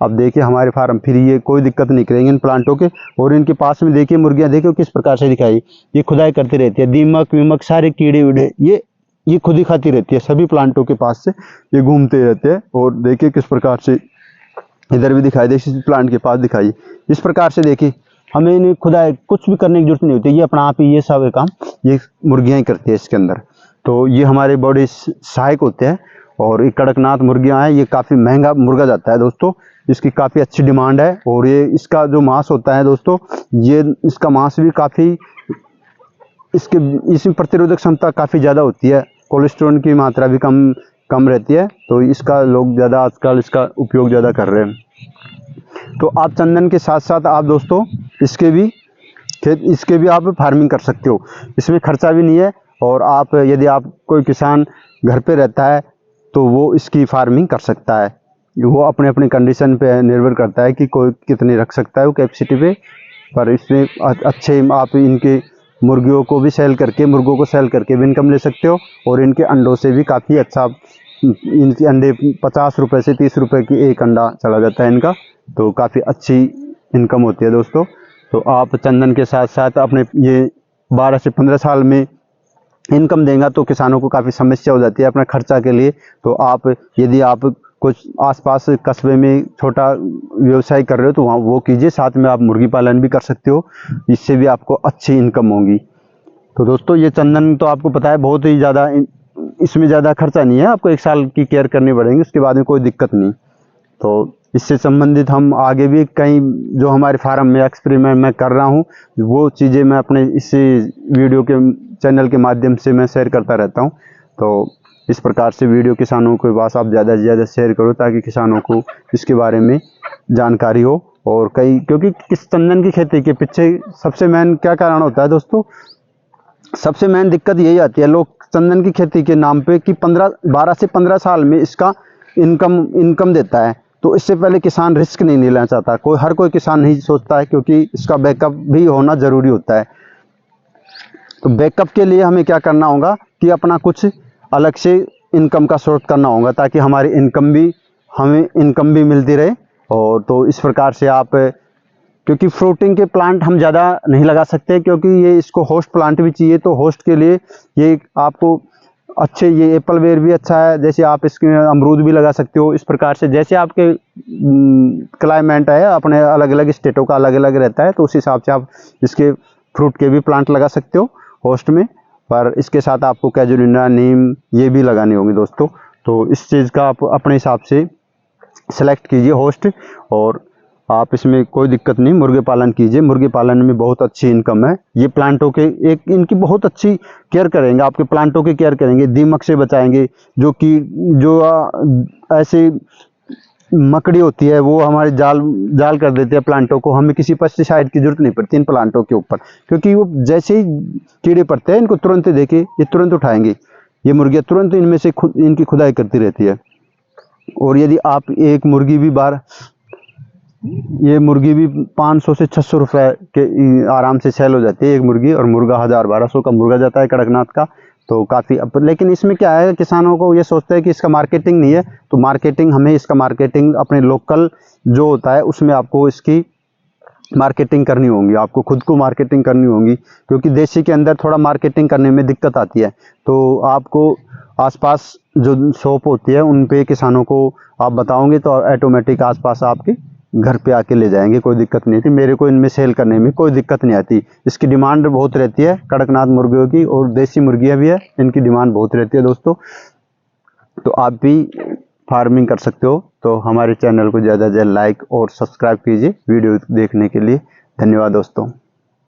अब देखिए हमारे फार्म फ्री है, कोई दिक्कत नहीं करेंगे इन प्लांटों के। और इनके पास में देखिए मुर्गियां, देखिए किस प्रकार से दिखाई, ये खुदाई करती रहती है, दीमक वीमक सारे कीड़े वीड़े ये खुद ही खाती रहती है। सभी प्लांटों के पास से ये घूमते रहते हैं। और देखिए किस प्रकार से इधर भी दिखाई, देखिए प्लांट के पास दिखाई, इस प्रकार से देखिए हमें इन्हें खुदाई कुछ भी करने की जरूरत नहीं होती, ये अपना आप ही ये सब काम ये मुर्गियां ही करती है इसके अंदर। तो ये हमारे बड़े सहायक होते हैं। और ये कड़कनाथ मुर्गियां हैं, ये काफ़ी महंगा मुर्गा जाता है दोस्तों, इसकी काफ़ी अच्छी डिमांड है। और ये इसका जो मांस होता है दोस्तों, ये इसका मांस भी काफ़ी इसमें प्रतिरोधक क्षमता काफ़ी ज़्यादा होती है, कोलेस्ट्रॉल की मात्रा भी कम रहती है। तो इसका लोग ज़्यादा आजकल इसका उपयोग ज़्यादा कर रहे हैं। तो आप चंदन के साथ साथ आप दोस्तों इसके भी आप फार्मिंग कर सकते हो, इसमें खर्चा भी नहीं है। और आप यदि आप कोई किसान घर पे रहता है तो वो इसकी फार्मिंग कर सकता है, वो अपने अपने कंडीशन पे निर्भर करता है कि कोई कितनी रख सकता है वो कैपेसिटी पे। पर इसमें अच्छे आप इनके मुर्गियों को सेल करके भी इनकम ले सकते हो। और इनके अंडों से भी काफ़ी अच्छा, इनके अंडे 50 रुपये से 30 रुपये की एक अंडा चला जाता है इनका, तो काफ़ी अच्छी इनकम होती है दोस्तों। तो आप चंदन के साथ साथ अपने ये 12 से 15 साल में इनकम देगा तो किसानों को काफ़ी समस्या हो जाती है अपना खर्चा के लिए। तो आप यदि आप कुछ आसपास कस्बे में छोटा व्यवसाय कर रहे हो तो वहाँ वो कीजिए, साथ में आप मुर्गी पालन भी कर सकते हो, इससे भी आपको अच्छी इनकम होगी। तो दोस्तों ये चंदन तो आपको पता है बहुत ही ज़्यादा, इसमें ज़्यादा खर्चा नहीं है, आपको 1 साल की केयर करनी पड़ेगी, उसके बाद में कोई दिक्कत नहीं। तो इससे संबंधित हम आगे भी कई जो हमारे फार्म में एक्सपेरिमेंट मैं कर रहा हूँ वो चीज़ें मैं अपने इसी वीडियो के चैनल के माध्यम से मैं शेयर करता रहता हूँ। तो इस प्रकार से वीडियो किसानों के पास आप ज़्यादा से ज़्यादा शेयर करो ताकि किसानों को इसके बारे में जानकारी हो। और क्योंकि किस चंदन की खेती के पीछे सबसे मेन क्या कारण होता है दोस्तों, सबसे मेन दिक्कत यही आती है, लोग चंदन की खेती के नाम पे कि 12 से 15 साल में इसका इनकम देता है। तो इससे पहले किसान रिस्क नहीं लेना चाहता, हर कोई किसान नहीं सोचता है, क्योंकि इसका बैकअप भी होना ज़रूरी होता है। तो बैकअप के लिए हमें क्या करना होगा कि अपना कुछ अलग से इनकम का सोर्स करना होगा ताकि हमारी हमें इनकम भी मिलती रहे। और तो इस प्रकार से आप, क्योंकि फ्रूटिंग के प्लांट हम ज़्यादा नहीं लगा सकते क्योंकि ये इसको होस्ट प्लांट भी चाहिए, तो होस्ट के लिए ये आपको अच्छे, ये एप्पल बेर भी अच्छा है, जैसे आप इसमें अमरूद भी लगा सकते हो। इस प्रकार से जैसे आपके क्लाइमेट है, अपने अलग अलग स्टेटों का अलग अलग रहता है, तो उस हिसाब से आप इसके फ्रूट के भी प्लांट लगा सकते हो होस्ट में। पर इसके साथ आपको कैजुलिना, नीम ये भी लगानी होगी दोस्तों। तो इस चीज़ का आप अपने हिसाब से सेलेक्ट कीजिए होस्ट, और आप इसमें कोई दिक्कत नहीं, मुर्गे पालन कीजिए। मुर्गे पालन में बहुत अच्छी इनकम है। ये प्लांटों के इनकी बहुत अच्छी केयर करेंगे, आपके प्लांटों की केयर करेंगे, दीमक से बचाएंगे, जो ऐसे मकड़ी होती है वो हमारे जाल कर देते हैं प्लांटों को। हमें किसी पेस्टिसाइड की जरूरत नहीं पड़ती इन प्लांटों के ऊपर, क्योंकि वो जैसे ही कीड़े पड़ते हैं इनको तुरंत देके ये तुरंत उठाएंगे, ये मुर्गियाँ तुरंत इनमें से इनकी खुदाई करती रहती है। और यदि आप एक मुर्गी भी ये मुर्गी भी 500 से 600 रुपये के आराम से सेल हो जाती है एक मुर्गी, और मुर्गा 1000-1200 का मुर्गा जाता है कड़कनाथ का। तो काफ़ी, लेकिन इसमें क्या है, किसानों को ये सोचते हैं कि इसका मार्केटिंग नहीं है, तो हमें इसका मार्केटिंग अपने लोकल जो होता है उसमें आपको इसकी मार्केटिंग करनी होगी, आपको खुद को मार्केटिंग करनी होगी, क्योंकि देसी के अंदर थोड़ा मार्केटिंग करने में दिक्कत आती है। तो आपको आसपास जो शॉप होती है उन पे किसानों को आप बताओगे तो ऑटोमेटिक आसपास आपके घर पे आके ले जाएंगे, कोई दिक्कत नहीं थी। मेरे को इनमें सेल करने में कोई दिक्कत नहीं आती। इसकी डिमांड बहुत रहती है कड़कनाथ मुर्गियों की, और देसी मुर्गियां भी है, इनकी डिमांड बहुत रहती है दोस्तों। तो आप भी फार्मिंग कर सकते हो। तो हमारे चैनल को ज़्यादा से ज़्यादा लाइक और सब्सक्राइब कीजिए वीडियो देखने के लिए। धन्यवाद दोस्तों।